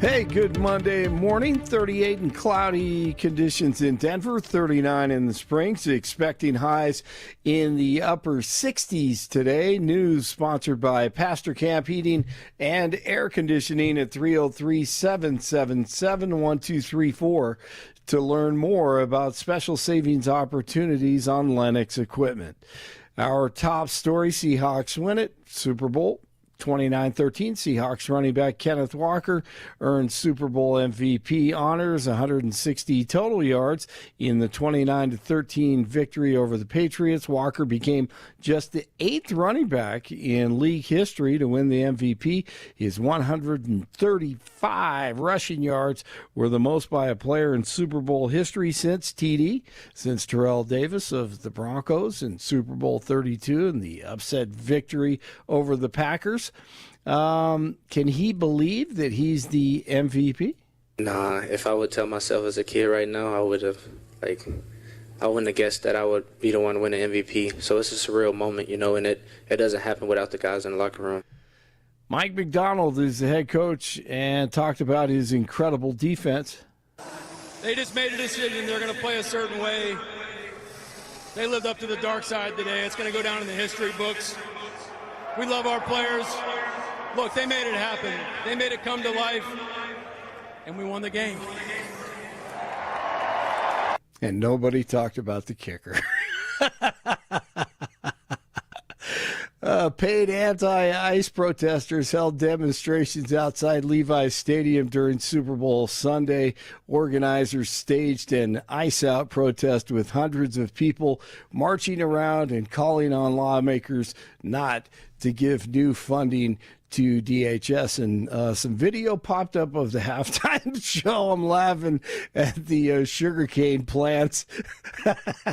Hey, good Monday morning. 38 and cloudy conditions in Denver, 39 in the Springs, expecting highs in the upper 60s today. News sponsored by Pastor Camp Heating and Air Conditioning at 303-777-1234 to learn more about special savings opportunities on Lennox equipment. Our top story, Seahawks win it, Super Bowl 29-13, Seahawks running back Kenneth Walker earned Super Bowl MVP honors, 160 total yards in the 29-13 victory over the Patriots. Walker became just the 8th running back in league history to win the MVP. His 135 rushing yards were the most by a player in Super Bowl history since TD, since Terrell Davis of the Broncos in Super Bowl 32 and the upset victory over the Packers. Can he believe that he's the MVP? Nah, if I would tell myself as a kid right now, I wouldn't have guessed that I would be the one to win the MVP. So it's a surreal moment, and it doesn't happen without the guys in the locker room. Mike McDonald is the head coach and talked about his incredible defense. They just made a decision. They're going to play a certain way. They lived up to the dark side today. It's going to go down in the history books. We love our players. Look, they made it happen. They made it come to life, and we won the game. And nobody talked about the kicker. Paid anti-ICE protesters held demonstrations outside Levi's Stadium during Super Bowl Sunday. Organizers staged an ICE-out protest with hundreds of people marching around and calling on lawmakers not to give new funding to DHS, and some video popped up of the halftime show. I'm laughing at the sugarcane plants.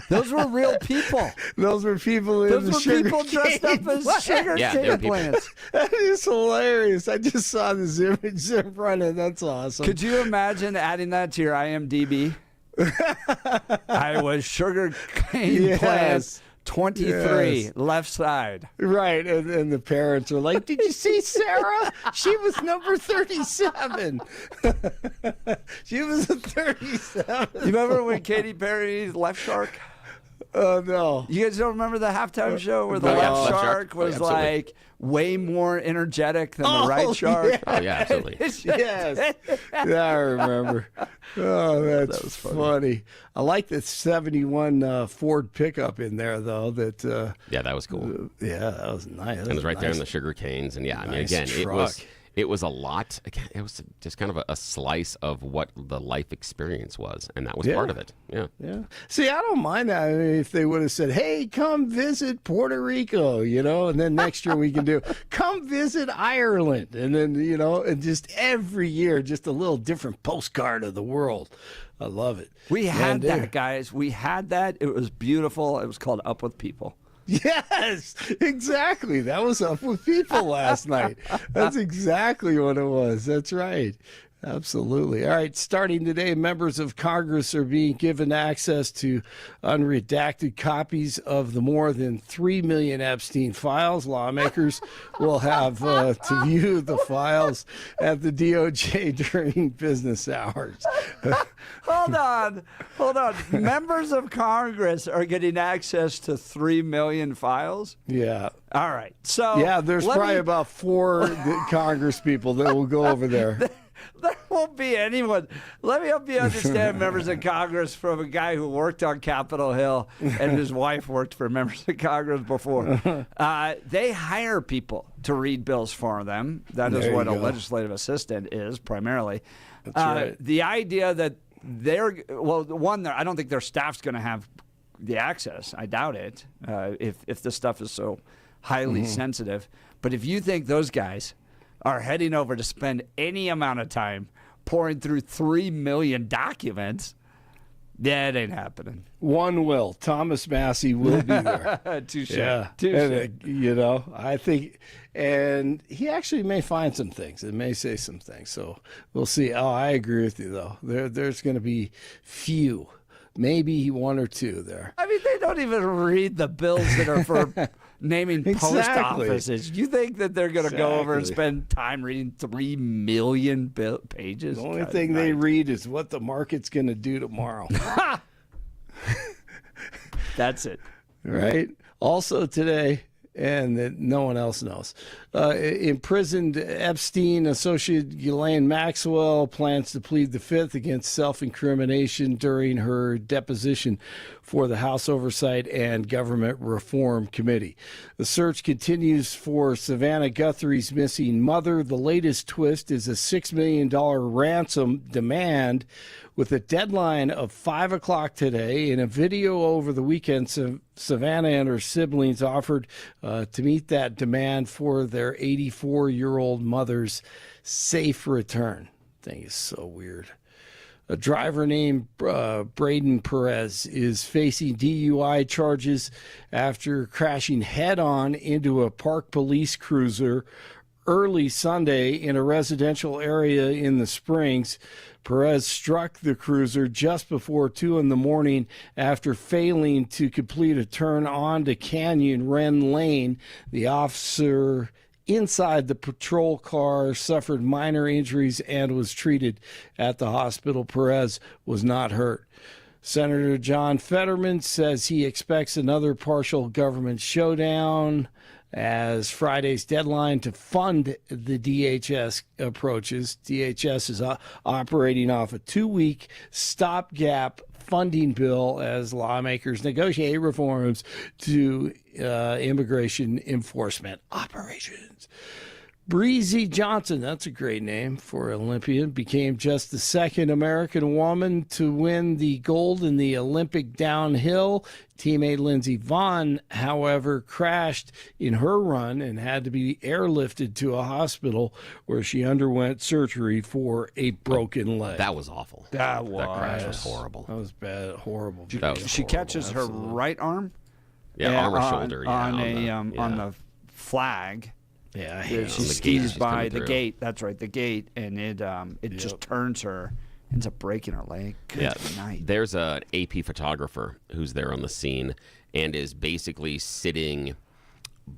Those were real people. Those were people in Those the were people dressed up as sugarcane plants. That is hilarious. I just saw this image in front of. That's awesome. Could you imagine adding that to your IMDb? I was sugarcane plant 23, Yes. left side. Right, and the parents are like, "Did you see Sarah? She was number 37. She was a 37." You remember when Katy Perry's Left Shark? Oh, no. You guys don't remember the halftime show where the No. left Left shark shark? Oh, was absolutely. like way more energetic than the right shark? yeah. Oh, yeah, absolutely. Yes. Yeah, I remember. Oh, that's was funny. I like the 71 Ford pickup in there, though. Yeah, that was cool. Yeah, that was nice. And it was right there in the sugar canes. And yeah, I mean, Nice again, truck. it was a lot. Again, it was just kind of a slice of what the life experience was. And that was part of it. Yeah. Yeah. See, I don't mind that. I mean, if they would have said, "Hey, come visit Puerto Rico," and then next year we can do, "Come visit Ireland," and then, and just every year, just a little different postcard of the world. I love it. We had Man, that, guys. We had that. It was beautiful. It was called Up With People. Yes, exactly. That was Up With People last night. That's exactly what it was. That's right. Absolutely. All right. Starting today, members of Congress are being given access to unredacted copies of the more than 3 million Epstein files. Lawmakers will have to view the files at the DOJ during business hours. Hold on. Members of Congress are getting access to 3 million files? Yeah. All right. So Yeah, there's probably about 4 Congress people that will go over there. There won't be anyone. Let me help you understand members of Congress from a guy who worked on Capitol Hill and his wife worked for members of Congress before. They hire people to read bills for them. That is There what you a go. legislative assistant is primarily. That's right. The idea that I don't think their staff's going to have the access. I doubt it. If this stuff is so highly sensitive. But if you think those guys are heading over to spend any amount of time pouring through 3 million documents, that ain't happening. One will. Thomas Massey will be there. Touche. Yeah. Touche. And, I think, and he actually may find some things. It may say some things. So we'll see. Oh, I agree with you, though. There's going to be maybe 1 or 2 there. I mean, they don't even read the bills that are for naming post Exactly. offices. You think that they're going to go over and Exactly. spend time reading 3 million pages? The only thing they read is what the market's going to do tomorrow. That's it. Right? Also today, and that no one else knows, imprisoned Epstein associate Ghislaine Maxwell plans to plead the Fifth against self-incrimination during her deposition for the House Oversight and Government Reform Committee. The search continues for Savannah Guthrie's missing mother. The latest twist is a $6 million ransom demand with a deadline of 5 o'clock today. In a video over the weekend, Savannah and her siblings offered to meet that demand for their 84-year-old mother's safe return. Thing is so weird. A driver named Braden Perez is facing DUI charges after crashing head-on into a park police cruiser early Sunday in a residential area in the Springs. Perez struck the cruiser just before 2 in the morning after failing to complete a turn onto Canyon Wren Lane. The officer inside the patrol car suffered minor injuries and was treated at the hospital. Perez was not hurt. Senator John Fetterman says he expects another partial government showdown as Friday's deadline to fund the DHS approaches. DHS is operating off a 2-week stopgap funding bill as lawmakers negotiate reforms to immigration enforcement operations. Breezy Johnson, that's a great name for an Olympian, became just the second American woman to win the gold in the Olympic downhill. Teammate Lindsey Vonn, however, crashed in her run and had to be airlifted to a hospital where she underwent surgery for a broken leg. That was awful. That crash was horrible. That was bad, horrible. She catches her right arm. Yeah, arm or shoulder. On the flag. Yeah, She the gate skis she's by coming the through. gate. That's right, the gate, and it just turns her, ends up breaking her leg. Good night. There's an AP photographer who's there on the scene and is basically sitting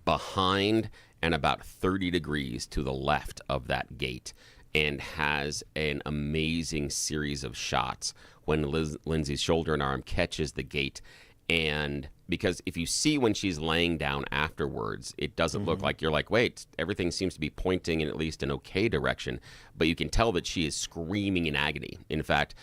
behind and about 30 degrees to the left of that gate and has an amazing series of shots when Lindsay's shoulder and arm catches the gate. And because if you see when she's laying down afterwards, it doesn't look like you're like, wait, everything seems to be pointing in at least an okay direction. But you can tell that she is screaming in agony. In fact,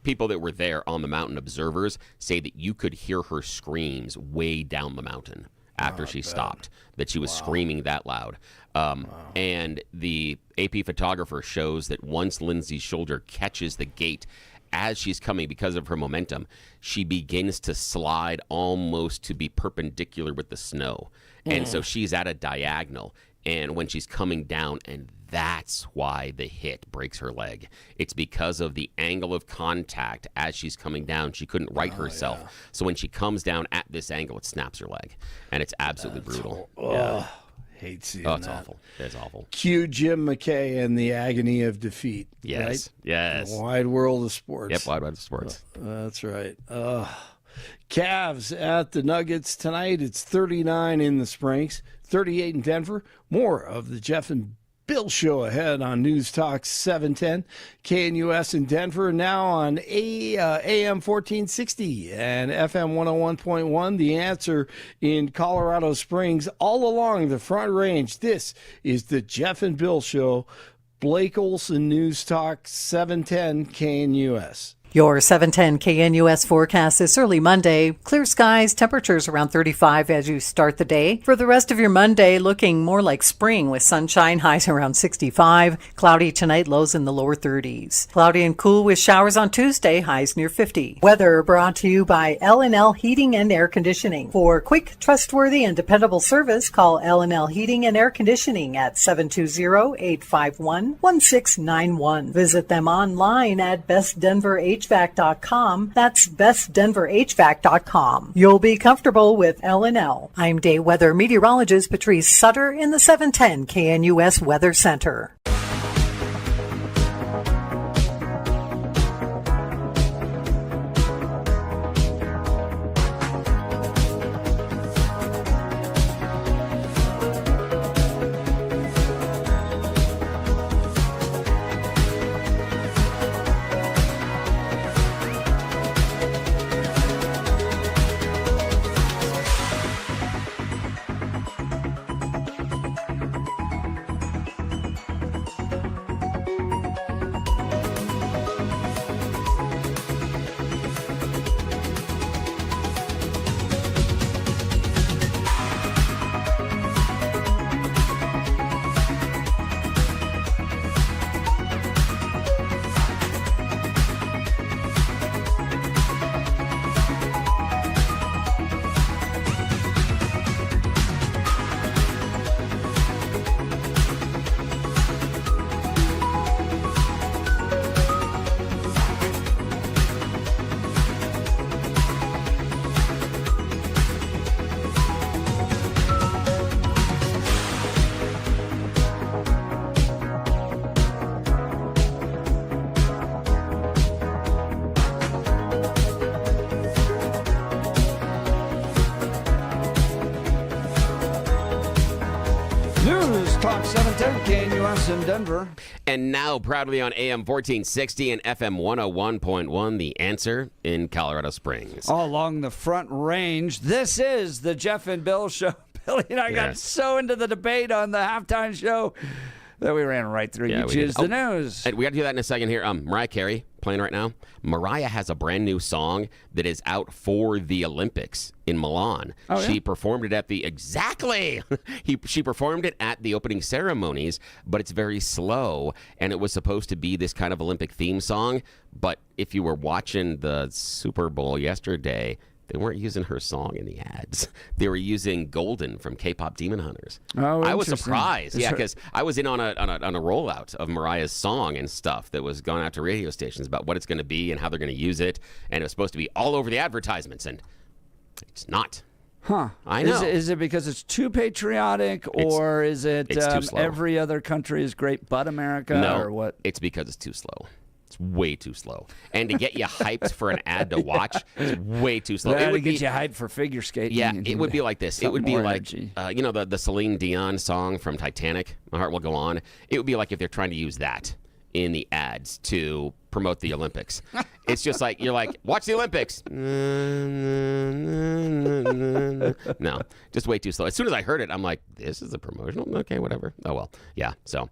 people that were there on the mountain, observers, say that you could hear her screams way down the mountain after she stopped, that she was screaming that loud. And the AP photographer shows that once Lindsay's shoulder catches the gate, as she's coming, because of her momentum, she begins to slide almost to be perpendicular with the snow. And so she's at a diagonal. And when she's coming down, and that's why the hit breaks her leg. It's because of the angle of contact as she's coming down. She couldn't right herself. Yeah. So when she comes down at this angle, it snaps her leg. And it's absolutely brutal. Hate seeing it's that. awful. It's awful. Cue Jim McKay and the agony of defeat. Yes. Right? Yes. The wide world of sports. Yep, wide world of sports. That's right. Cavs at the Nuggets tonight. It's 39 in the Springs, 38 in Denver. More of the Jeff and Bill Show ahead on News Talk 710. KNUS in Denver now on AM 1460 and FM 101.1. The Answer in Colorado Springs, all along the Front Range. This is the Jeff and Bill Show. Blake Olson, News Talk 710 KNUS. Your 710 KNUS forecast this early Monday. Clear skies, temperatures around 35 as you start the day. For the rest of your Monday, looking more like spring with sunshine, highs around 65. Cloudy tonight, lows in the lower 30s. Cloudy and cool with showers on Tuesday, highs near 50. Weather brought to you by L&L Heating and Air Conditioning. For quick, trustworthy, and dependable service, call L&L Heating and Air Conditioning at 720-851-1691. Visit them online at bestdenverhvac.com. That's bestdenverhvac.com. You'll be comfortable with L&L. I'm day weather meteorologist Patrice Sutter in the 710 KNUS Weather Center. 93.7 KNUS in Denver. And now proudly on AM 1460 and FM 101.1, The Answer in Colorado Springs. All along the Front Range, this is the Jeff and Bill Show. Billy and I got so into the debate on the halftime show that we ran right through. You choose the news. And we got to do that in a second here. Mariah Carey playing right now. Mariah has a brand new song that is out for the Olympics in Milan. Oh, yeah? She performed it at the she performed it at the opening ceremonies, but it's very slow, and it was supposed to be this kind of Olympic theme song. But if you were watching the Super Bowl yesterday, they weren't using her song in the ads. They were using Golden from K-pop Demon Hunters. Oh, I was interesting. surprised, because I was in on a rollout of Mariah's song and stuff that was going out to radio stations about what it's going to be and how they're going to use it, and it was supposed to be all over the advertisements, and it's not. Huh. I know. Is it because it's too patriotic, or is it it's too slow. every other country is great but America, No, or what? it's because it's too slow. It's way too slow. And to get you hyped for an ad to watch, it's way too slow. It would would get you hyped for figure skating. Yeah, it would be like this. It would be more like, edgy. the Celine Dion song from Titanic, My Heart Will Go On. It would be like if they're trying to use that in the ads to promote the Olympics. It's just like, you're like, watch the Olympics. No, just way too slow. As soon as I heard it, I'm like, this is a promotional? Okay, whatever. Oh, well. Yeah, so.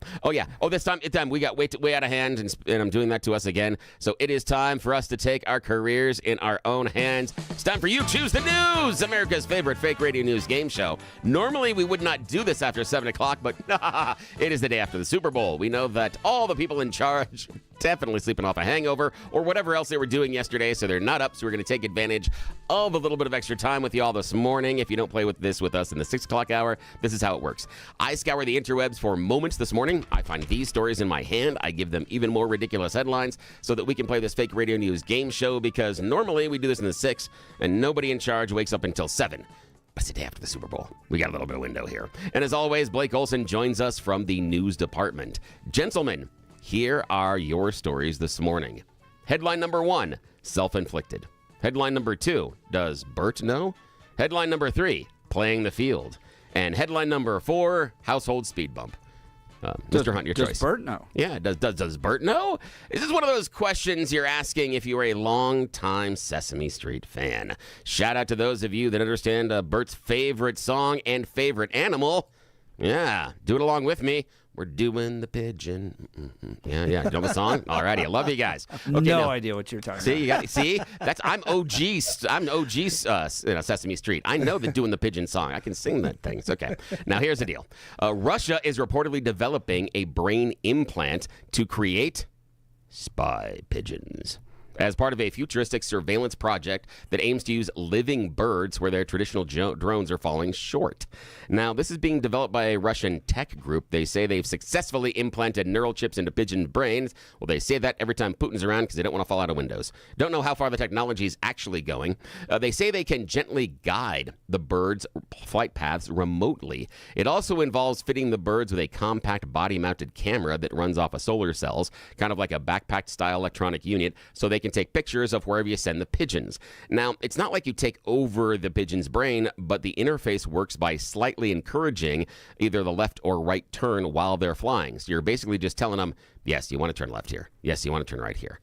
This time we got way out of hand, and I'm doing that to us again. So it is time for us to take our careers in our own hands. It's time for You Choose the News, America's favorite fake radio news game show. Normally, we would not do this after 7 o'clock, but it is the day after the Super Bowl. We know that all the people in charge definitely sleeping off a hangover or whatever else they were doing yesterday, so they're not up. So we're going to take advantage of a little bit of extra time with you all this morning. If you don't play with us in the 6 o'clock hour, this is how it works. I scour the interwebs for moments this morning. I find these stories in my hand. I give them even more ridiculous headlines so that we can play this fake radio news game show, because normally we do this in the 6 and nobody in charge wakes up until 7. But it's the day after the Super Bowl. We got a little bit of window here. And as always, Blake Olson joins us from the news department. Gentlemen, here are your stories this morning. Headline number 1, self-inflicted. Headline number 2, does Bert know? Headline number 3, playing the field. And headline number 4, household speed bump. Mr. Hunt, your choice. Does Bert know? Yeah, does Bert know? Is this one of those questions you're asking if you are a long-time Sesame Street fan? Shout out to those of you that understand Bert's favorite song and favorite animal. Yeah, do it along with me. We're doing the pigeon. Yeah. You know the song? Alrighty, I love you guys. Okay, no idea what you're talking about. I'm OG Sesame Street. I know the doing the pigeon song. I can sing that thing. It's okay. Now here's the deal. Russia is reportedly developing a brain implant to create spy pigeons as part of a futuristic surveillance project that aims to use living birds where their traditional drones are falling short. Now, this is being developed by a Russian tech group. They say they've successfully implanted neural chips into pigeon brains. Well, they say that every time Putin's around because they don't want to fall out of windows. Don't know how far the technology is actually going. They say they can gently guide the birds' flight paths remotely. It also involves fitting the birds with a compact body-mounted camera that runs off of solar cells, kind of like a backpack-style electronic unit, so they can take pictures of wherever you send the pigeons. Now, it's not like you take over the pigeon's brain, but the interface works by slightly encouraging either the left or right turn while they're flying. So you're basically just telling them, yes, you want to turn left here. Yes, you want to turn right here.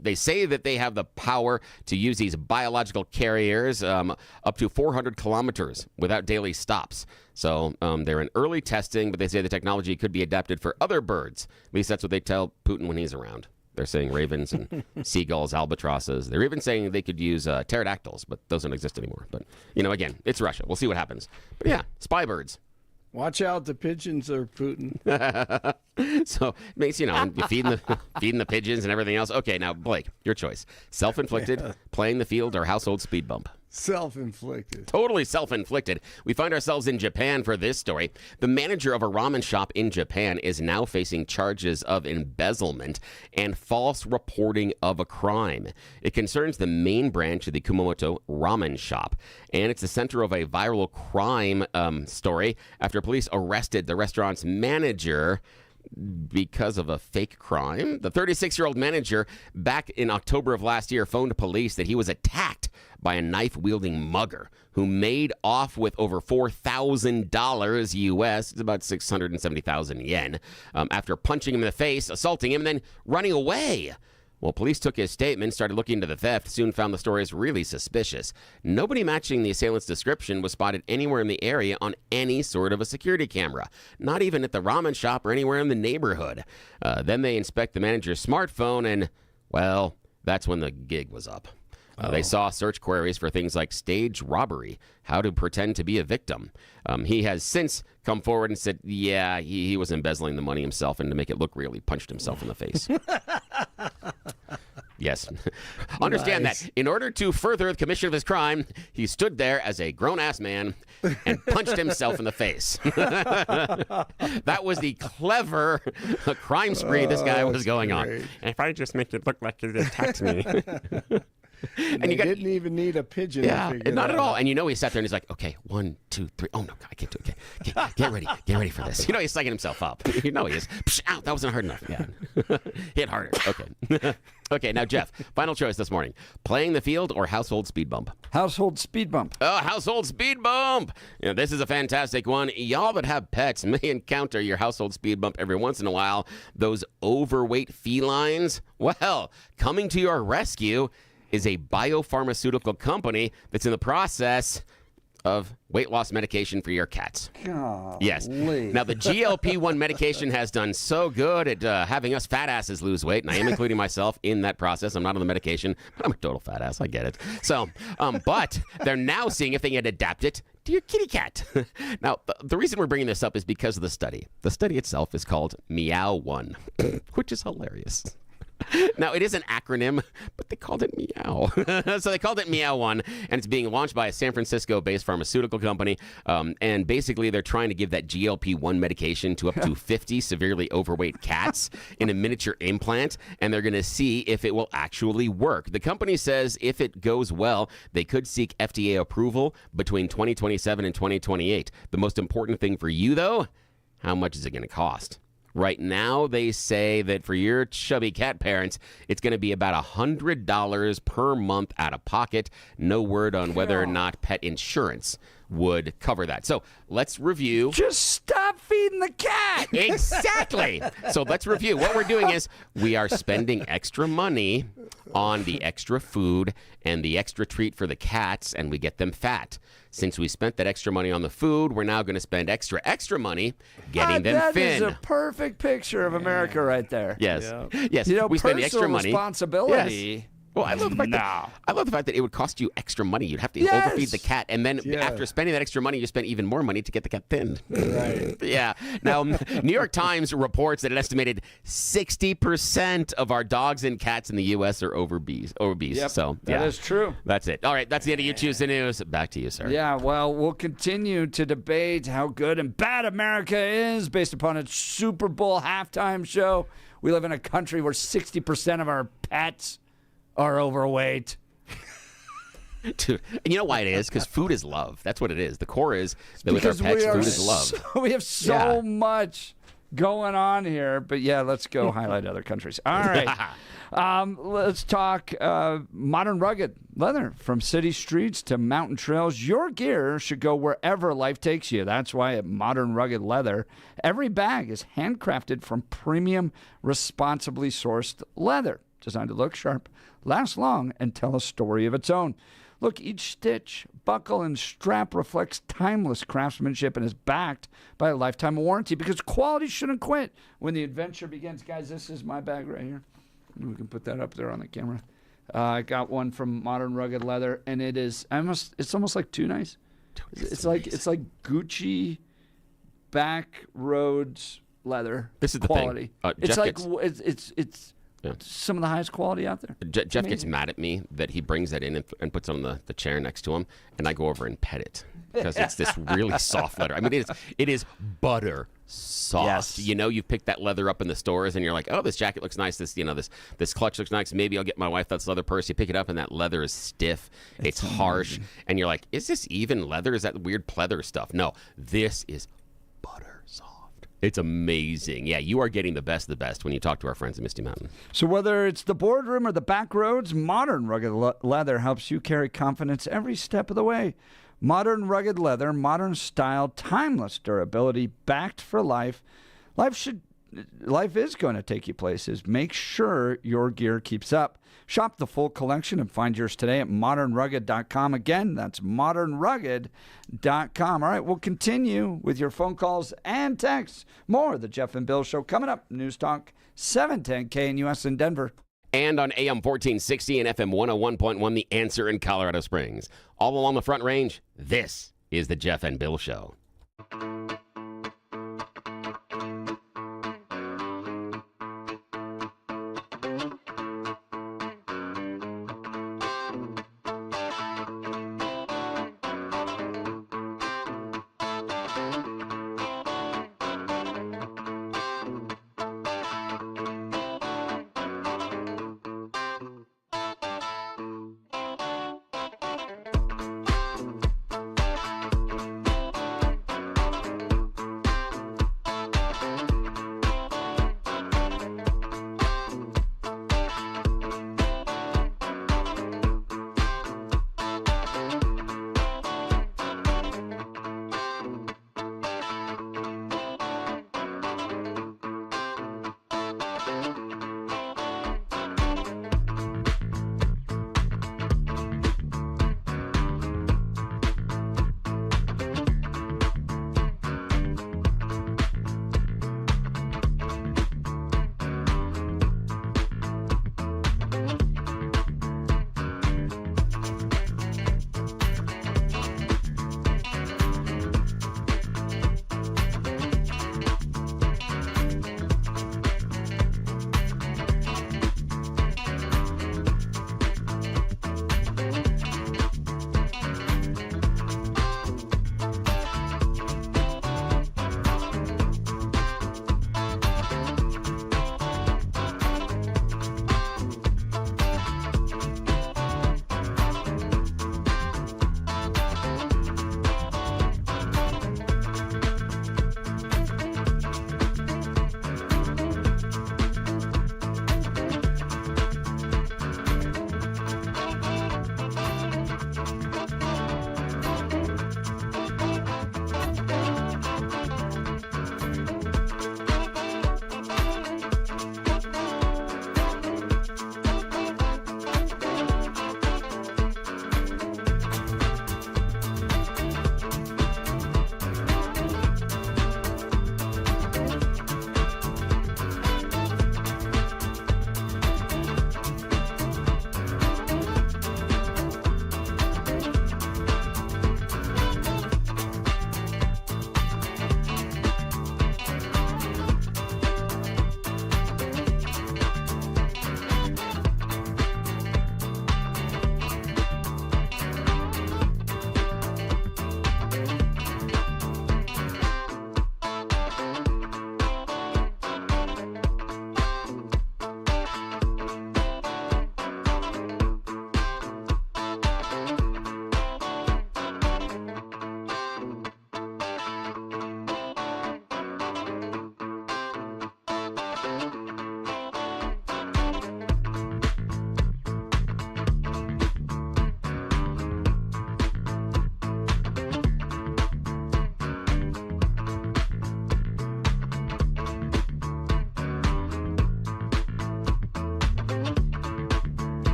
They say that they have the power to use these biological carriers up to 400 kilometers without daily stops. So they're in early testing, but they say the technology could be adapted for other birds. At least that's what they tell Putin when he's around. They're saying ravens and seagulls, albatrosses. They're even saying they could use pterodactyls, but those don't exist anymore. But, again, it's Russia. We'll see what happens. But, yeah, spy birds. Watch out, the pigeons are Putin. So it makes, feeding the pigeons and everything else. Okay, now, Blake, your choice. Self-inflicted, playing the field, or household speed bump? Self-inflicted. Totally self-inflicted. We find ourselves in Japan for this story. The manager of a ramen shop in Japan is now facing charges of embezzlement and false reporting of a crime. It concerns the main branch of the Kumamoto ramen shop, and it's the center of a viral crime story after police arrested the restaurant's manager because of a fake crime. The 36-year-old manager back in October of last year phoned police that he was attacked by a knife-wielding mugger who made off with over $4,000 U.S., it's about 670,000 yen, after punching him in the face, assaulting him, and then running away. Well, police took his statement, started looking into the theft, soon found the stories really suspicious. Nobody matching the assailant's description was spotted anywhere in the area on any sort of a security camera, not even at the ramen shop or anywhere in the neighborhood. Then they inspect the manager's smartphone, and, well, that's when the gig was up. They saw search queries for things like stage robbery, how to pretend to be a victim. He has since come forward and said, yeah, he was embezzling the money himself, and to make it look real, he punched himself in the face. Yes. Understand that in order to further the commission of his crime, he stood there as a grown-ass man and punched himself in the face. That was the clever crime spree this guy was going on. If I just make it look like he attacked me. And you didn't even need a pigeon. Yeah, not at all. And you know, he sat there and he's like, okay, 1, 2, 3. Oh, no, I can't do it. Okay, get ready for this. You know, he's psyching himself up. You know he is. Psh, ow, that wasn't hard enough. Yeah. Hit harder. Okay. Okay, now, Jeff, final choice this morning. Playing the field or household speed bump? Household speed bump. Oh, household speed bump. This is a fantastic one. Y'all that have pets may encounter your household speed bump every once in a while. Those overweight felines, well, coming to your rescue is a biopharmaceutical company that's in the process of weight loss medication for your cats. Golly. Yes. Now, the GLP-1 medication has done so good at having us fat asses lose weight, and I am including myself in that process. I'm not on the medication, but I'm a total fat ass. I get it. So, but they're now seeing if they can adapt it to your kitty cat. Now, the reason we're bringing this up is because of the study. The study itself is called Meow 1, which is hilarious. Now, it is an acronym, but they called it Meow. So they called it Meow 1, and it's being launched by a San Francisco-based pharmaceutical company. And basically, they're trying to give that GLP-1 medication to up to 50 severely overweight cats in a miniature implant, and they're going to see if it will actually work. The company says if it goes well, they could seek FDA approval between 2027 and 2028. The most important thing for you, though, how much is it going to cost? Right now, they say that for your chubby cat parents, it's going to be about $100 per month out of pocket. No word on whether or not pet insurance would cover that. So let's review. Just stop feeding the cat. Exactly. So let's review. What we're doing is we are spending extra money on the extra food and the extra treat for the cats, and we get them fat. Since we spent that extra money on the food, we're now going to spend extra money getting them thin. That is a perfect picture of America right there. Yes. Yeah. Yes. You know, we spend the extra money. Responsibility. Yes. Well, I love the fact that it would cost you extra money. You'd have to overfeed the cat, and then after spending that extra money, you spend even more money to get the cat thinned. Right. Yeah. Now, New York Times reports that an estimated 60% of our dogs and cats in the U.S. are obese. Yep, So that is true. That's it. All right, that's the end of You Choose the News. Back to you, sir. Yeah, well, we'll continue to debate how good and bad America is based upon its Super Bowl halftime show. We live in a country where 60% of our pets are overweight. Dude, and you know why it is? Because food is love. That's what it is. The core is that with our pets, food is love. We have so much going on here. But yeah, let's go highlight other countries. All right. Let's talk modern rugged leather. From city streets to mountain trails, your gear should go wherever life takes you. That's why at Modern Rugged Leather, every bag is handcrafted from premium, responsibly sourced leather, designed to look sharp, last long, and tell a story of its own. Look, each stitch, buckle, and strap reflects timeless craftsmanship and is backed by a lifetime warranty because quality shouldn't quit when the adventure begins. Guys, this is my bag right here. We can put that up there on the camera. I got one from Modern Rugged Leather, and it is it's almost like too nice. It's like Gucci back roads leather. This is the quality. thing. It's Jeff like gets- it's some of the highest quality out there. Jeff gets mad at me that he brings that in and puts it on the chair next to him, and I go over and pet it because it's this really soft leather. I mean, it is butter soft. Yes. You know, you pick that leather up in the stores, and you're like, oh, this jacket looks nice. This this clutch looks nice. Maybe I'll get my wife that leather purse. You pick it up, and that leather is stiff. It's harsh, and you're like, is this even leather? Is that weird pleather stuff? No, this is butter soft. It's amazing. Yeah, you are getting the best of the best when you talk to our friends at Misty Mountain. So whether it's the boardroom or the back roads, modern rugged leather helps you carry confidence every step of the way. Modern rugged leather, modern style, timeless durability, backed for life. Life is going to take you places. Make sure your gear keeps up. Shop the full collection and find yours today at modernrugged.com. Again, that's modernrugged.com. All right, we'll continue with your phone calls and texts. More of the Jeff and Bill Show coming up. News Talk 710 KNUS in Denver. And on AM 1460 and FM 101.1, The Answer in Colorado Springs. All along the Front Range, this is the Jeff and Bill Show.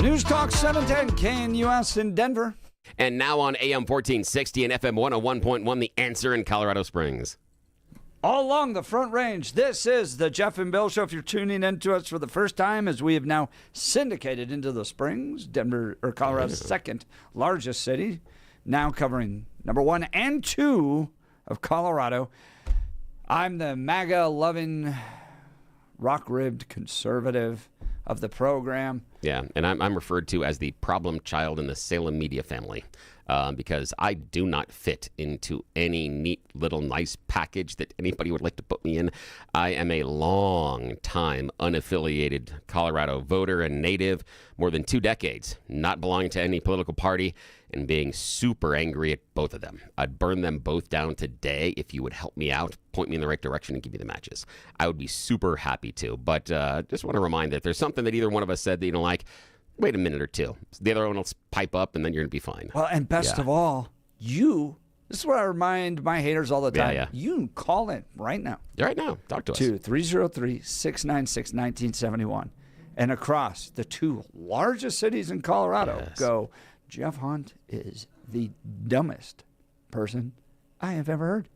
News Talk 710 KNUS in Denver. And now on AM 1460 and FM 101.1, The Answer in Colorado Springs. All along the Front Range, this is the Jeff and Bill Show. If you're tuning in to us for the first time, as we have now syndicated into the Springs, Denver, or Colorado's second largest city, now covering number 1 and 2 of Colorado. I'm the MAGA-loving, rock-ribbed conservative of the program. Yeah, and I'm referred to as the problem child in the Salem media family because I do not fit into any neat little nice package that anybody would like to put me in. I am a long-time unaffiliated Colorado voter and native, more than 2 decades, not belonging to any political party, and being super angry at both of them. I'd burn them both down today if you would help me out, point me in the right direction, and give me the matches. I would be super happy to, but just want to remind that if there's something that either one of us said that you don't like, wait a minute or two. The other one will pipe up, and then you're going to be fine. Well, and best of all, this is what I remind my haters all the time. Yeah. You can call in right now. Right now, talk to us. To 303-696-1971. And across the 2 largest cities in Colorado, go, Jeff Hunt is the dumbest person I have ever heard.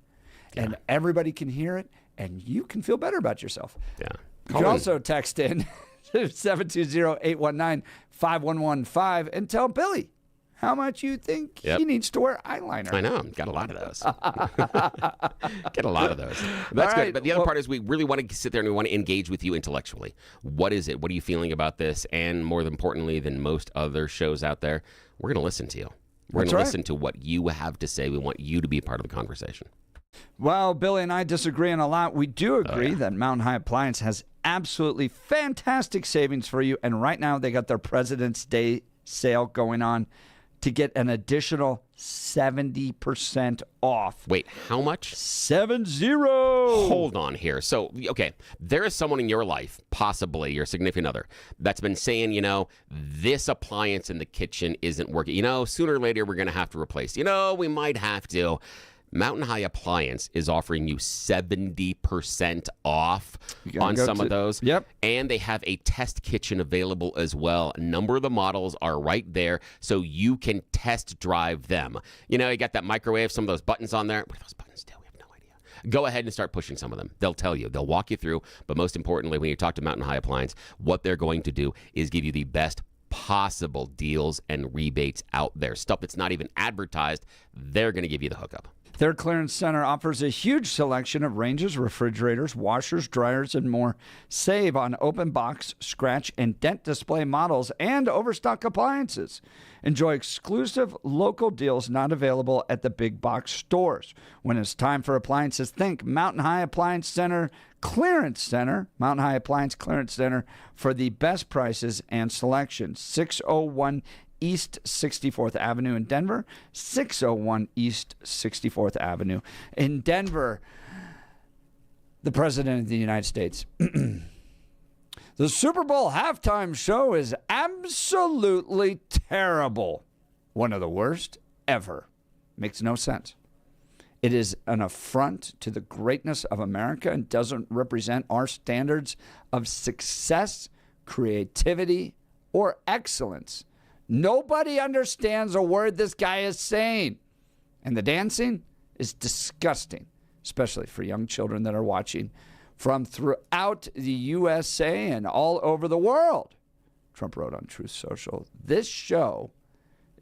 Yeah. And everybody can hear it, and you can feel better about yourself. Yeah. You can also text in 720-819-5115 and tell Billy how much you think he needs to wear eyeliner. I know. Got a lot of those. Get a lot of those. That's good. But the other part is we really want to sit there and we want to engage with you intellectually. What is it? What are you feeling about this? And more importantly than most other shows out there, we're going to listen to you. We're going to listen to what you have to say. We want you to be a part of the conversation. Well, Billy and I disagree on a lot. We do agree that Mountain High Appliance has absolutely fantastic savings for you. And right now they got their President's Day sale going on to get an additional 70% off. Wait, how much? 70. Hold on here. So, okay, there is someone in your life, possibly your significant other, that's been saying, this appliance in the kitchen isn't working. Sooner or later we're going to have to replace. We might have to. Mountain High Appliance is offering you 70% off on some of those. Yep. And they have a test kitchen available as well. A number of the models are right there, so you can test drive them. You got that microwave, some of those buttons on there. What do those buttons do? We have no idea. Go ahead and start pushing some of them. They'll tell you. They'll walk you through. But most importantly, when you talk to Mountain High Appliance, what they're going to do is give you the best possible deals and rebates out there. Stuff that's not even advertised, they're going to give you the hookup. Their clearance center offers a huge selection of ranges, refrigerators, washers, dryers, and more. Save on open box, scratch, and dent display models and overstock appliances. Enjoy exclusive local deals not available at the big box stores. When it's time for appliances, think Mountain High Appliance Center Clearance Center, Mountain High Appliance Clearance Center, for the best prices and selection. 601 East 64th Avenue in Denver, 601 East 64th Avenue in Denver. The President of the United States. The Super Bowl halftime show is absolutely terrible. One of the worst ever. Makes no sense. It is an affront to the greatness of America and doesn't represent our standards of success, creativity, or excellence. Nobody understands a word this guy is saying. And the dancing is disgusting, especially for young children that are watching from throughout the USA and all over the world. Trump wrote on Truth Social, this show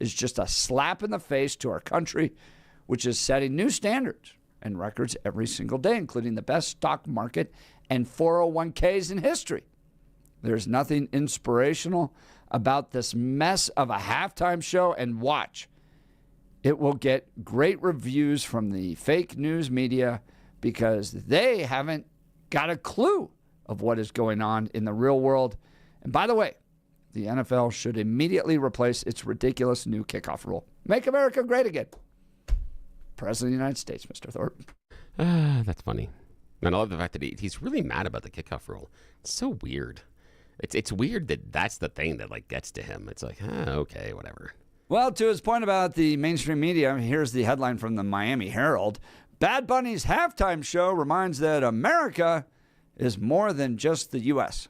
is just a slap in the face to our country, which is setting new standards and records every single day, including the best stock market and 401ks in history. There's nothing inspirational about this mess of a halftime show, and watch. It will get great reviews from the fake news media because they haven't got a clue of what is going on in the real world. And by the way, the NFL should immediately replace its ridiculous new kickoff rule. Make America great again. President of the United States, Mr. Thorpe. That's funny. And I love the fact that he's really mad about the kickoff rule. It's so weird. It's weird that that's the thing that gets to him. It's like, okay, whatever. Well, to his point about the mainstream media, here's the headline from the Miami Herald. Bad Bunny's halftime show reminds that America is more than just the U.S.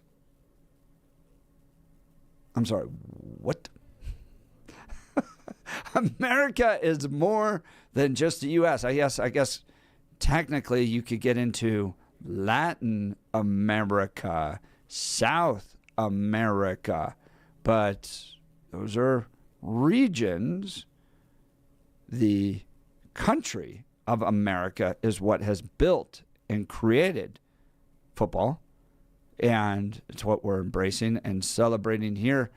I'm sorry, what? America is more than just the U.S. I guess technically you could get into Latin America, South America, but those are regions. The country of America is what has built and created football. And it's what we're embracing and celebrating here.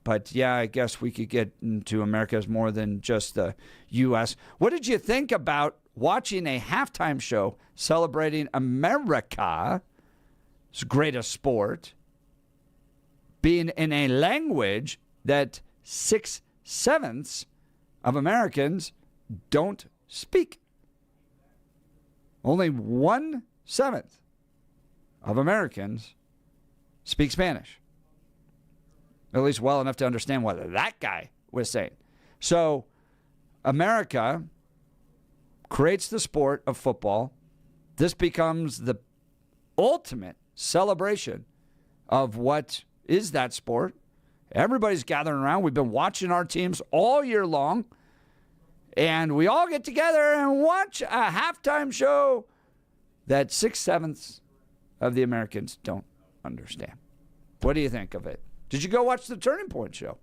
But yeah, I guess we could get into America as more than just the U.S. What did you think about watching a halftime show celebrating America's greatest sport being in a language that 6/7 of Americans don't speak? Only 1/7 of Americans speak Spanish, at least well enough to understand what that guy was saying. So America creates the sport of football. This becomes the ultimate celebration of what is that sport. Everybody's gathering around. We've been watching our teams all year long, and we all get together and watch a halftime show that 6/7 of the Americans don't understand. What do you think of it? Did you go watch the Turning Point show?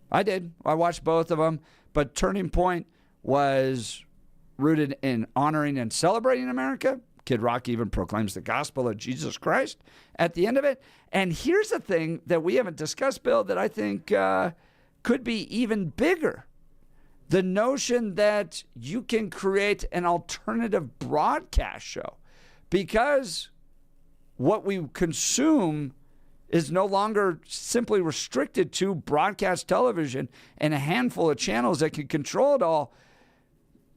I did. I watched both of them, but Turning Point was rooted in honoring and celebrating America. Kid Rock even proclaims the gospel of Jesus Christ at the end of it. And here's the thing that we haven't discussed, Bill, that I think could be even bigger. The notion that you can create an alternative broadcast show, because what we consume is no longer simply restricted to broadcast television and a handful of channels that can control it all.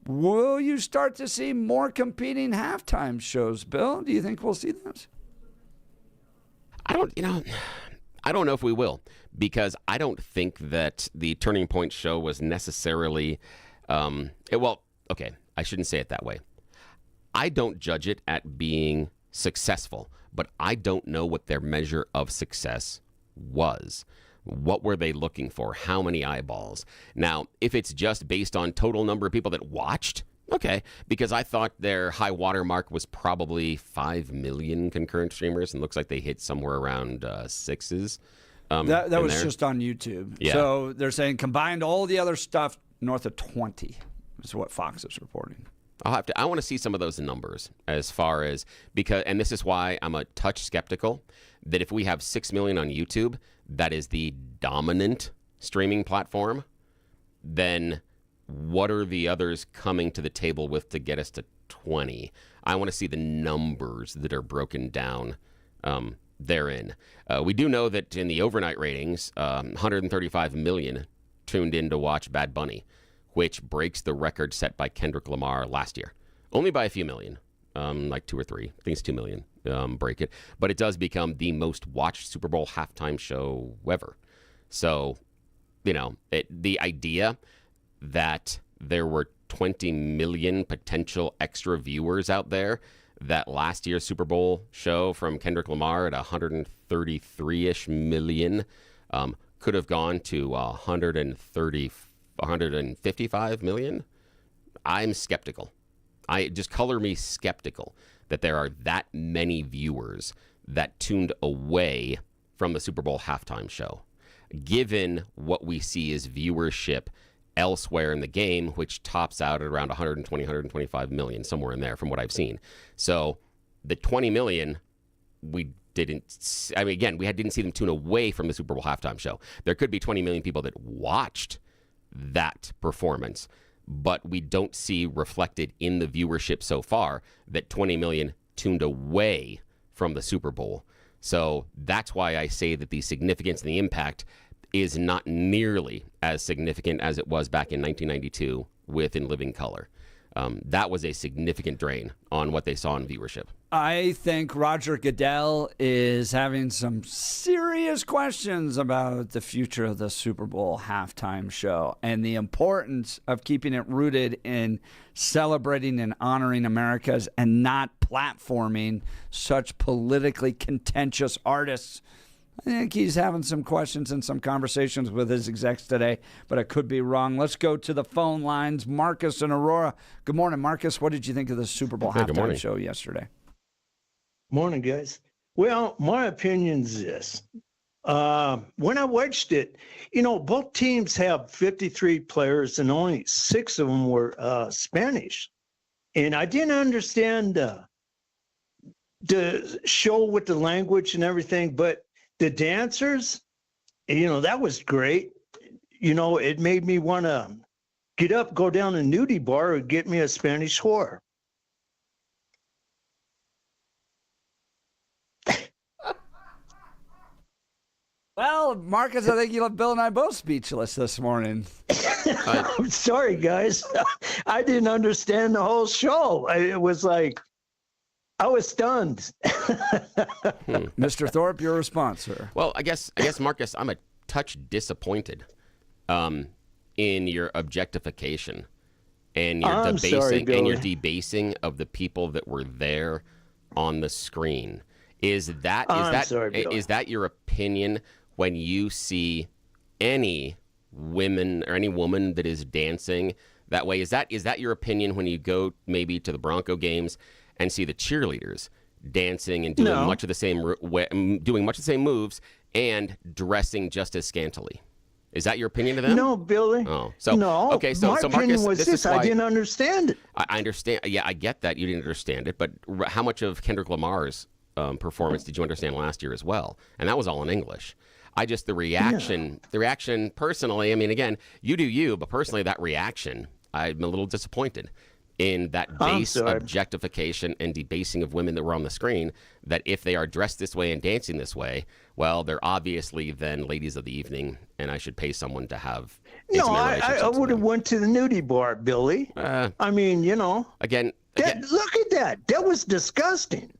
Will you start to see more competing halftime shows, Bill? Do you think we'll see those? I don't know if we will, because I don't think that the Turning Point show was necessarily, okay, I shouldn't say it that way. I don't judge it at being successful, but I don't know what their measure of success was. What were they looking for? How many eyeballs? Now, if it's just based on total number of people that watched, okay, because I thought their high water mark was probably 5 million concurrent streamers, and looks like they hit somewhere around sixes. That was just on YouTube. Yeah. So they're saying combined all the other stuff, north of 20 is what Fox is reporting. I want to see some of those numbers as far as, and this is why I'm a touch skeptical that if we have 6 million on YouTube, that is the dominant streaming platform, then what are the others coming to the table with to get us to 20? I want to see the numbers that are broken down therein. We do know that in the overnight ratings, 135 million tuned in to watch Bad Bunny, which breaks the record set by Kendrick Lamar last year. Only by a few million, like 2 or 3. I think it's 2 million break it. But it does become the most watched Super Bowl halftime show ever. So, the idea that there were 20 million potential extra viewers out there, that last year's Super Bowl show from Kendrick Lamar at 133-ish million could have gone to 155 million. I'm skeptical. Just color me skeptical that there are that many viewers that tuned away from the Super Bowl halftime show, given what we see as viewership elsewhere in the game, which tops out at around 120, 125 million, somewhere in there from what I've seen. So the 20 million, we didn't see them tune away from the Super Bowl halftime show. There could be 20 million people that watched that performance, but we don't see reflected in the viewership so far that 20 million tuned away from the Super Bowl. So that's why I say that the significance and the impact is not nearly as significant as it was back in 1992 with In Living Color. That was a significant drain on what they saw in viewership. I think Roger Goodell is having some serious questions about the future of the Super Bowl halftime show and the importance of keeping it rooted in celebrating and honoring America's and not platforming such politically contentious artists. I think he's having some questions and some conversations with his execs today, but I could be wrong. Let's go to the phone lines. Marcus and Aurora. Good morning, Marcus. What did you think of the Super Bowl halftime show yesterday? Morning, guys. Well, my opinion's this. When I watched it, both teams have 53 players and only 6 of them were Spanish. and I didn't understand the show with the language and everything, but the dancers, that was great. It made me want to get up, go down a nudie bar, or get me a Spanish whore. Well, Marcus, I think you left Bill and I both speechless this morning. I'm sorry, guys. I didn't understand the whole show. It was like, I was stunned. Mr. Thorpe, your response, sir. Well, I guess, Marcus, I'm a touch disappointed in your objectification and your debasing of the people that were there on the screen. Is that your opinion when you see any women or any woman that is dancing that way? Is that your opinion when you go maybe to the Bronco games and see the cheerleaders dancing and doing much of the same moves and dressing just as scantily? Is that your opinion of them? No, Billy. Oh, so no. Okay, so my so opinion Marcus, was this. I didn't understand it. I understand. Yeah, I get that you didn't understand it, but how much of Kendrick Lamar's performance did you understand last year as well? And that was all in English. The reaction personally, I mean, again, you do you, but personally that reaction, I'm a little disappointed in that base objectification and debasing of women that were on the screen, that if they are dressed this way and dancing this way, well, they're obviously then ladies of the evening, and I should pay someone to have I would have went to the nudie bar, Billy. I mean, Again, look at that. That was disgusting.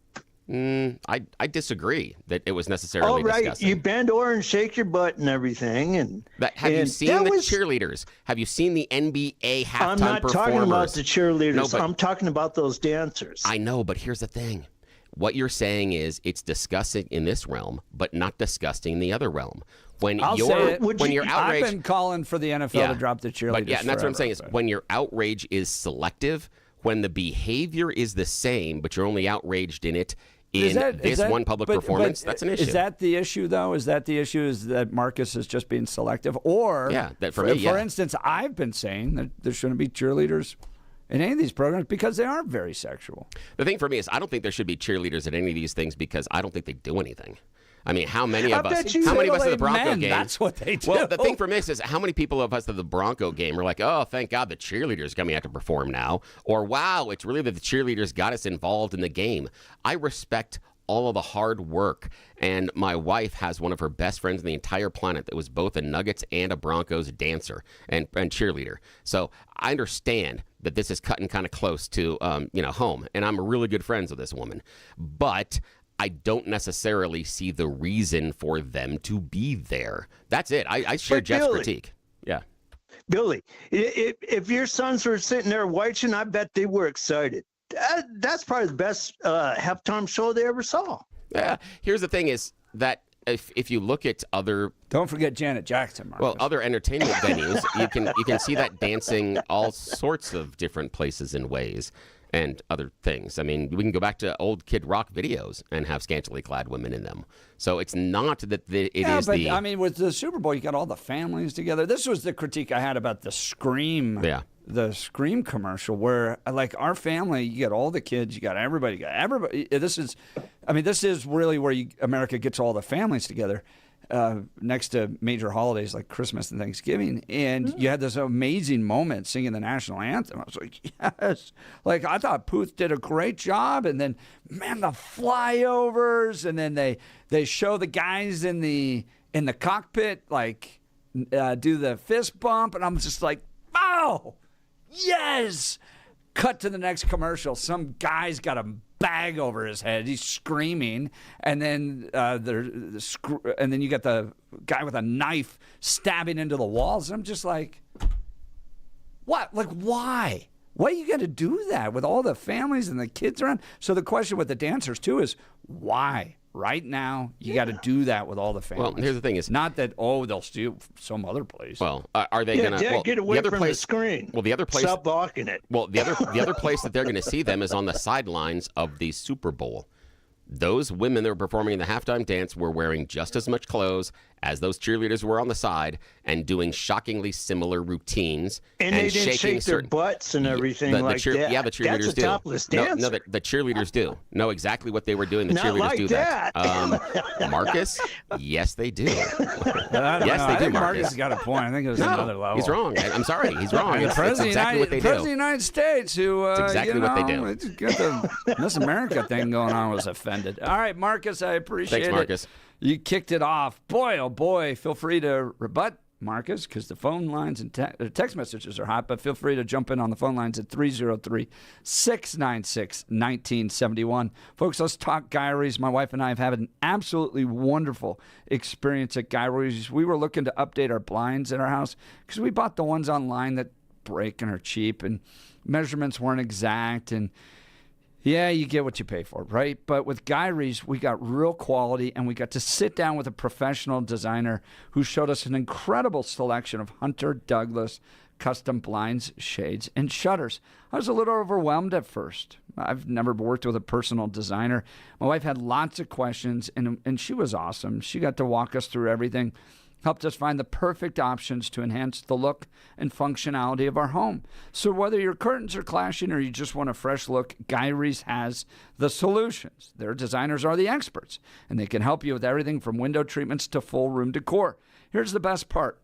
I disagree that it was necessarily disgusting. You bend over and shake your butt and everything. Have you seen the cheerleaders? Have you seen the NBA halftime performers? I'm not talking about the cheerleaders. I'm talking about those dancers. I know, but here's the thing. What you're saying is it's disgusting in this realm, but not disgusting in the other realm. When you're outraged, I've been calling for the NFL to drop the cheerleaders. But and that's what I'm saying is when your outrage is selective, when the behavior is the same, but you're only outraged in it in this one public performance, that's an issue. Is that the issue, though? Is that the issue, is that Marcus is just being selective? Or, for instance, I've been saying that there shouldn't be cheerleaders in any of these programs because they are very sexual. The thing for me is I don't think there should be cheerleaders at any of these things because I don't think they do anything. I mean, how many of us at the Bronco game? That's what they do. Well, the thing for me is how many people of us at the Bronco game are like, oh, thank God the cheerleaders coming out to perform now. Or, wow, it's really that the cheerleaders got us involved in the game. I respect all of the hard work. And my wife has one of her best friends on the entire planet that was both a Nuggets and a Broncos dancer and cheerleader. So I understand that this is cutting kind of close to, home. And I'm really good friends with this woman. But I don't necessarily see the reason for them to be there. That's it. I share Jeff's critique. Yeah. Billy, if your sons were sitting there watching, I bet they were excited. That's probably the best halftime show they ever saw. Yeah. Here's the thing is that if you look at other... Don't forget Janet Jackson, Marcus. Well, other entertainment venues, you can see that dancing all sorts of different places and ways. And other things. I mean, we can go back to old Kid Rock videos and have scantily clad women in them. So it's not that I mean, with the Super Bowl, you got all the families together. This was the critique I had about the Scream. Yeah. The Scream commercial where, like, our family, you got all the kids, you got everybody. This is really where America gets all the families together. Next to major holidays like Christmas and Thanksgiving, and you had this amazing moment singing the national anthem. I was like, yes. Like, I thought Puth did a great job, and then, man, the flyovers, and then they show the guys in the cockpit, like, do the fist bump, and I'm just like, oh, yes! Cut to the next commercial. Some guy's got a bag over his head. He's screaming, and then and then you got the guy with a knife stabbing into the walls. I'm just like, what? Like, why? Why you got to do that with all the families and the kids around? So the question with the dancers too is why? Right now, you got to do that with all the families. Well, here's the thing: is not that they'll steal some other place. Well, are they going to get away from the screen? Well, the other place, stop blocking it. Well, the other place that they're going to see them is on the sidelines of the Super Bowl. Those women that were performing in the halftime dance were wearing just as much clothes as those cheerleaders were on the side and doing shockingly similar routines. And they didn't shaking shake their butts and everything like that. Yeah, the cheerleaders That's a do. topless No, dancer. the cheerleaders do. Know exactly what they were doing. The Not cheerleaders like do that. Marcus, yes, they do. I don't know. Yes, they I do, think Marcus. Marcus got a point. I think it was another level. He's wrong. I'm sorry. He's wrong. The It's president, exactly what they president of do. the United States, who exactly what they do. It's got the Miss America thing going on, was offended. All right, Marcus, I appreciate Thanks, Marcus. You kicked it off. Boy, oh boy, feel free to rebut Marcus, because the phone lines and text messages are hot, but feel free to jump in on the phone lines at 303-696-1971. Folks, let's talk Guy Rees. My wife and I have had an absolutely wonderful experience at Guy Rees. We were looking to update our blinds in our house because we bought the ones online that break and are cheap, and measurements weren't exact, and yeah, you get what you pay for, right? But with Guy Rees, we got real quality, and we got to sit down with a professional designer who showed us an incredible selection of Hunter Douglas custom blinds, shades, and shutters. I was a little overwhelmed at first. I've never worked with a personal designer. My wife had lots of questions, and she was awesome. She got to walk us through everything, helped us find the perfect options to enhance the look and functionality of our home. So whether your curtains are clashing or you just want a fresh look, Guy Rees has the solutions. Their designers are the experts, and they can help you with everything from window treatments to full room decor. Here's the best part.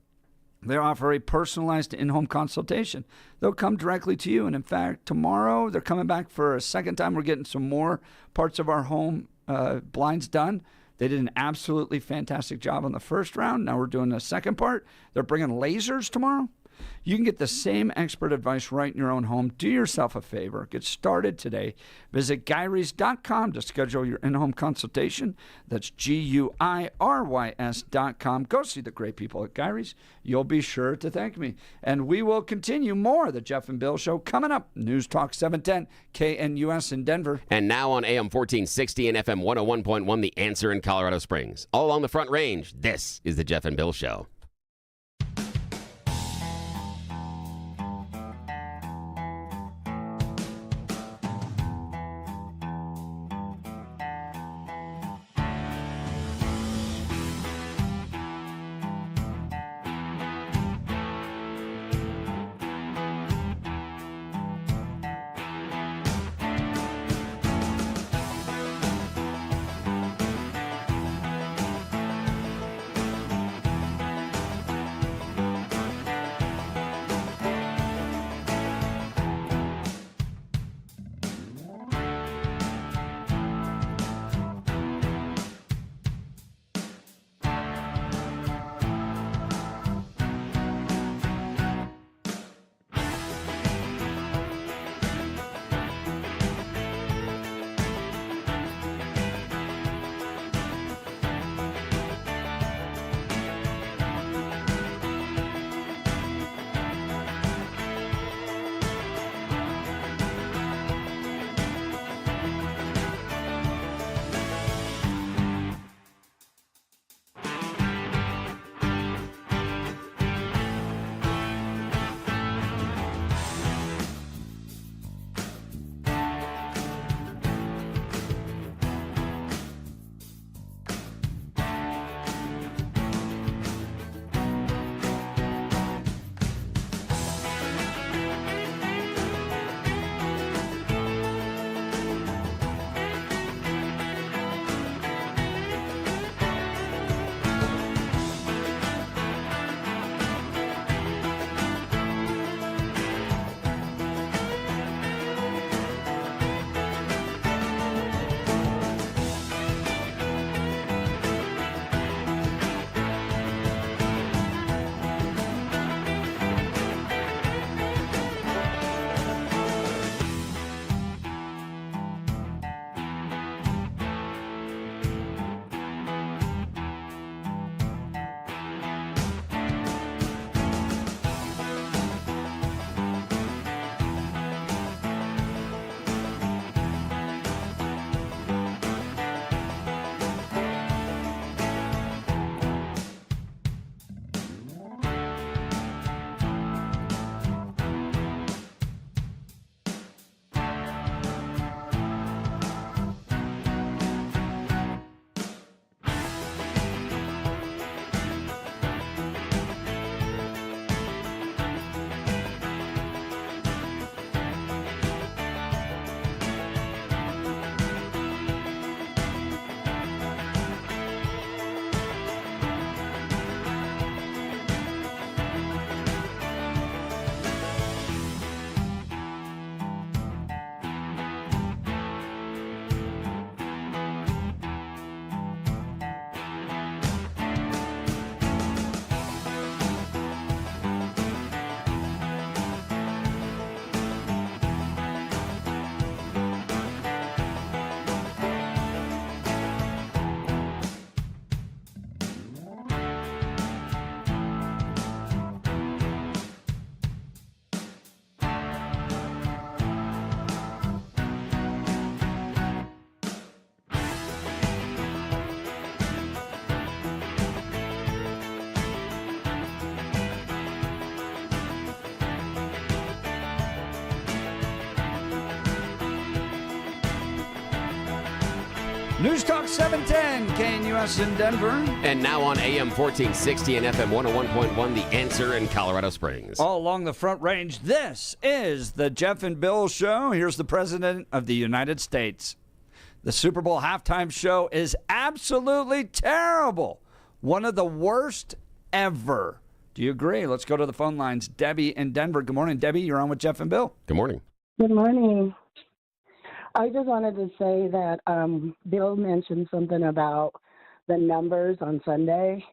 They offer a personalized in-home consultation. They'll come directly to you, and in fact, tomorrow they're coming back for a second time. We're getting some more parts of our home blinds done. They did an absolutely fantastic job on the first round. Now we're doing the second part. They're bringing lasers tomorrow. You can get the same expert advice right in your own home. Do yourself a favor. Get started today. Visit GuyRees.com to schedule your in-home consultation. That's GUIRYS.com. Go see the great people at Guy Rees. You'll be sure to thank me. And we will continue more of the Jeff and Bill Show coming up. News Talk 710, KNUS in Denver. And now on AM 1460 and FM 101.1, The Answer in Colorado Springs. All along the Front Range, this is the Jeff and Bill Show. News Talk 710, KNUS in Denver. And now on AM 1460 and FM 101.1, The Answer in Colorado Springs. All along the Front Range, this is the Jeff and Bill Show. Here's the President of the United States. The Super Bowl halftime show is absolutely terrible. One of the worst ever. Do you agree? Let's go to the phone lines. Debbie in Denver. Good morning, Debbie. You're on with Jeff and Bill. Good morning. Good morning. I just wanted to say that Bill mentioned something about the numbers on Sunday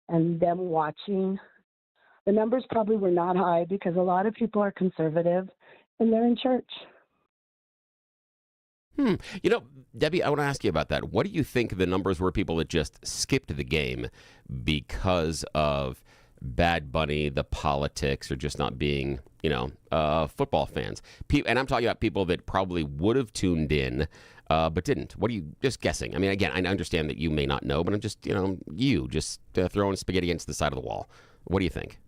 and them watching. The numbers probably were not high because a lot of people are conservative and they're in church. You know, Debbie, I want to ask you about that. What do you think the numbers were, people that just skipped the game because of Bad Bunny, the politics, or just not being, football fans? And I'm talking about people that probably would have tuned in, but didn't. What are you just guessing? I mean, again, I understand that you may not know, but I'm just, throwing spaghetti against the side of the wall. What do you think?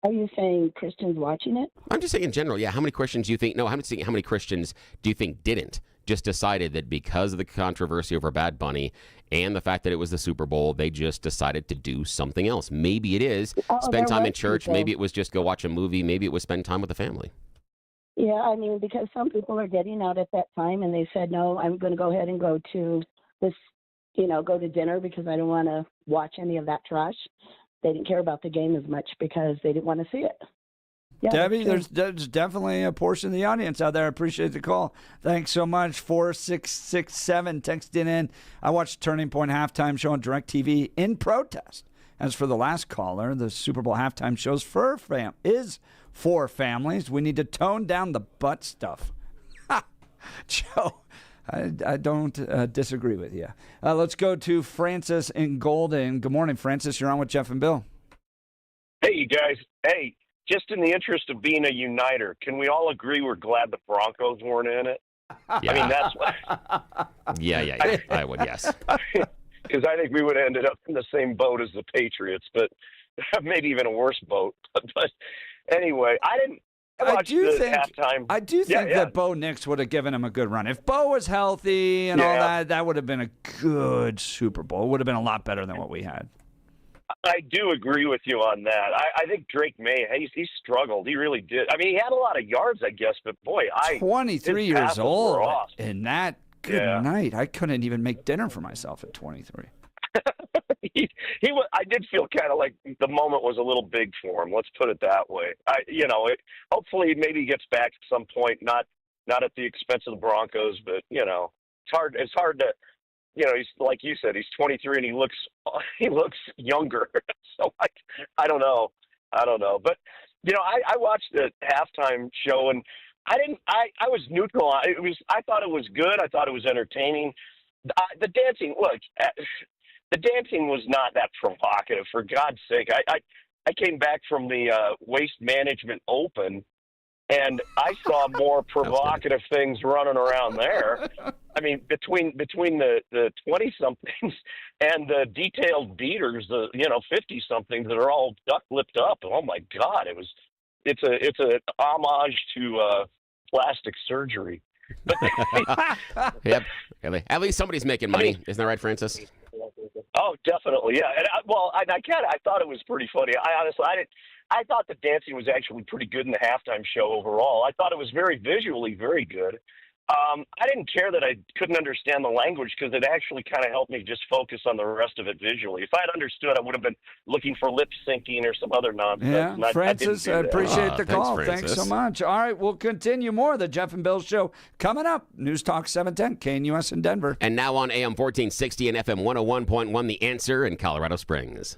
Are you saying Christians watching it? I'm just saying in general, yeah. How many Christians do you think? No, I'm saying how many Christians do you think didn't? Just decided that because of the controversy over Bad Bunny and the fact that it was the Super Bowl, they just decided to do something else. Maybe it is spend time in church. People. Maybe it was just go watch a movie. Maybe it was spend time with the family. Yeah, I mean, because some people are getting out at that time and they said, no, I'm going to go ahead and go to this, go to dinner because I don't want to watch any of that trash. They didn't care about the game as much because they didn't want to see it. Yeah, Debbie, there's definitely a portion of the audience out there. I appreciate the call. Thanks so much. 4667 texting in. I watched Turning Point halftime show on DirecTV in protest. As for the last caller, the Super Bowl halftime show's is for families. We need to tone down the butt stuff. Joe, I don't disagree with you. Let's go to Francis in Golden. Good morning, Francis. You're on with Jeff and Bill. Hey, you guys. Hey. Just in the interest of being a uniter, can we all agree we're glad the Broncos weren't in it? Yeah. I mean, that's what... Yeah, I would, yes. Because I think we would have ended up in the same boat as the Patriots, but maybe even a worse boat. But anyway, I do think that Bo Nix would have given him a good run. If Bo was healthy and all that, that would have been a good Super Bowl. It would have been a lot better than what we had. I do agree with you on that. I think Drake May, he struggled. He really did. I mean, he had a lot of yards, I guess, but boy, 23 years old. And that good night, I couldn't even make dinner for myself at 23. I did feel kind of like the moment was a little big for him. Let's put it that way. Hopefully, maybe he gets back at some point, not at the expense of the Broncos, but it's hard to. He's like you said, he's 23 and he looks younger. So I don't know. But I watched the halftime show and I was neutral. I thought it was good. I thought it was entertaining. The dancing was not that provocative. For God's sake, I came back from the Waste Management Open. And I saw more provocative things running around there. I mean, between the 20-somethings and the detailed beaters, the 50-somethings that are all duck-lipped up. Oh my God, it's an homage to plastic surgery. Yep. At least somebody's making money, isn't that right, Francis? Oh, definitely, yeah. And I thought it was pretty funny. I thought the dancing was actually pretty good in the halftime show overall. I thought it was visually very good. I didn't care that I couldn't understand the language because it actually kind of helped me just focus on the rest of it visually. If I had understood, I would have been looking for lip syncing or some other nonsense. Yeah, Francis, I appreciate the call. Thanks so much. All right, we'll continue more of the Jeff and Bill Show coming up. News Talk 710, KNUS in Denver. And now on AM 1460 and FM 101.1, The Answer in Colorado Springs.